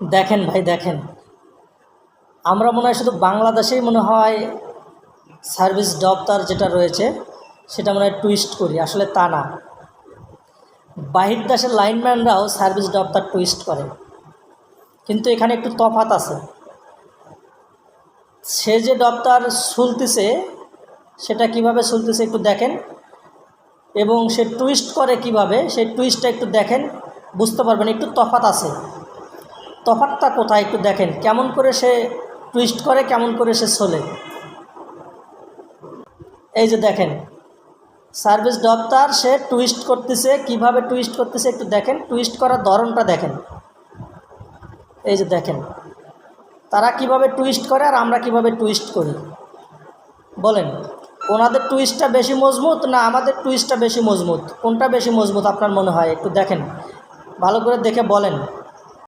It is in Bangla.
দেখেন ভাই দেখেন, আমরা মনে হয় শুধু বাংলাদেশেই মনে হয় সার্ভিস দপ্তর যেটা রয়েছে সেটা মনে হয় টুইস্ট করি, আসলে তা না। বাহির দেশের লাইনম্যানরাও সার্ভিস দপ্তর টুইস্ট করে, কিন্তু এখানে একটু তফাৎ আছে। সে যে দপ্তর চলতেছে সেটা কিভাবে চলতেছে একটু দেখেন, এবং সে টুইস্ট করে কিভাবে, সেই টুইস্টটা একটু দেখেন, বুঝতে পারবেন একটু তফাৎ আছে। তফাৎটা কোথায় একটু দেখেন, কেমন করে সে টুইস্ট করে, কেমন করে সে চলে। এই যে দেখেন, সার্ভিস দপ্তর সে টুইস্ট করতেছে, কিভাবে টুইস্ট করতেছে একটু দেখেন, টুইস্ট করার ধরনটা দেখেন। এই যে দেখেন তারা কিভাবে টুইস্ট করে আর আমরা কিভাবে টুইস্ট করি। বলেন, ওনাদের টুইস্টটা বেশি মজবুত না আমাদের টুইস্টটা বেশি মজবুত? কোনটা বেশি মজবুত আপনার মনে হয় একটু দেখেন, ভালো করে দেখে বলেন।